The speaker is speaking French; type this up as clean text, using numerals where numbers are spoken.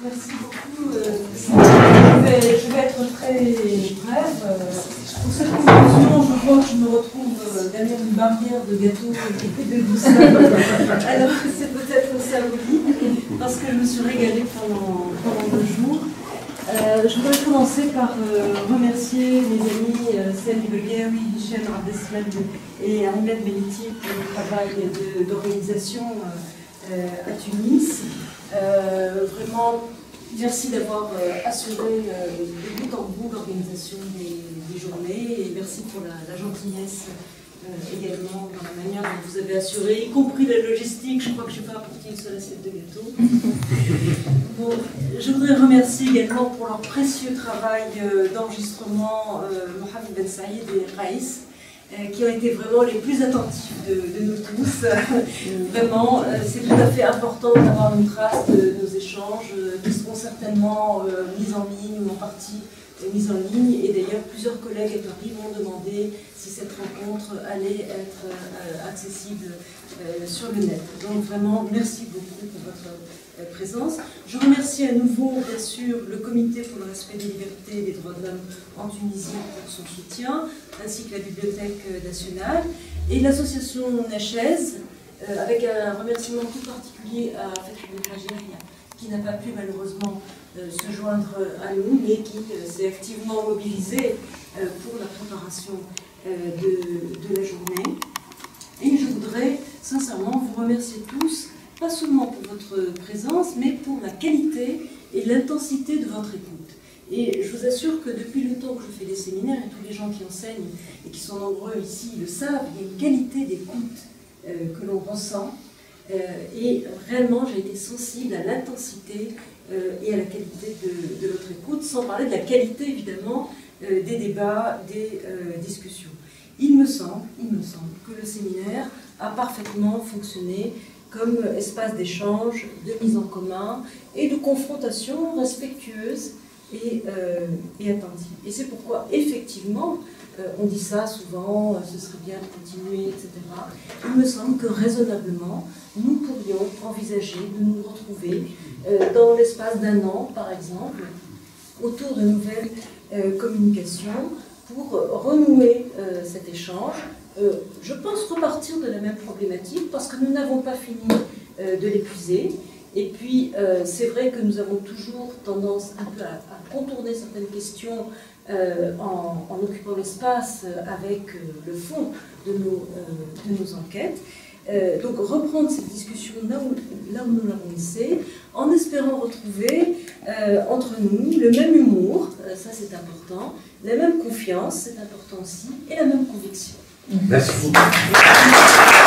Merci beaucoup. Je vais être très brève. Pour cette conclusion, je crois que je me retrouve derrière une barrière de gâteaux et de douceur. Alors, c'est peut-être symbolique, parce que je me suis régalée pendant 2 jours. Je voudrais commencer par remercier mes amis Sally Begueri, Hichem Abdeslam et Ahmed Beniti pour le travail d'organisation à Tunis. Vraiment, merci d'avoir assuré de bout en bout l'organisation des journées et merci pour la gentillesse également dans la manière dont vous avez assuré, y compris la logistique. Je crois que je n'ai pas apporté une seule assiette de gâteau. Bon, je voudrais remercier également pour leur précieux travail d'enregistrement Mohamed Ben Saïd et Raïs, qui ont été vraiment les plus attentifs de nous tous. Vraiment, c'est tout à fait important d'avoir une trace de nos échanges qui seront certainement mises en ligne ou en partie mises en ligne. Et d'ailleurs, plusieurs collègues à Paris m'ont demandé si cette rencontre allait être accessible sur le net. Donc vraiment, merci beaucoup pour votre présence. Je remercie à nouveau, bien sûr, le Comité pour le respect des libertés et des droits de l'homme en Tunisie pour son soutien, ainsi que la Bibliothèque nationale et l'association Nachez, avec un remerciement tout particulier à Fatou Hajiri, qui n'a pas pu malheureusement se joindre à nous, mais qui s'est activement mobilisé pour la préparation de la journée. Et je voudrais sincèrement vous remercier tous, pas seulement pour votre présence, mais pour la qualité et l'intensité de votre écoute. Et je vous assure que depuis le temps que je fais des séminaires, et tous les gens qui enseignent et qui sont nombreux ici le savent, il y a une qualité d'écoute que l'on ressent. Et réellement, j'ai été sensible à l'intensité et à la qualité de votre écoute, sans parler de la qualité, évidemment, des débats, des discussions. Il me semble que le séminaire a parfaitement fonctionné comme espace d'échange, de mise en commun et de confrontation respectueuse et attentive. Et c'est pourquoi, effectivement, on dit ça souvent, ce serait bien de continuer, etc. Il me semble que raisonnablement, nous pourrions envisager de nous retrouver dans l'espace d'1 an, par exemple, autour de nouvelles communications pour renouer cet échange. Je pense repartir de la même problématique parce que nous n'avons pas fini de l'épuiser. Et puis, c'est vrai que nous avons toujours tendance un peu à contourner certaines questions en occupant l'espace avec le fond de nos enquêtes. Donc, reprendre cette discussion là où nous l'avons laissée, en espérant retrouver entre nous le même humour, ça c'est important, la même confiance, c'est important aussi, et la même conviction. Merci beaucoup.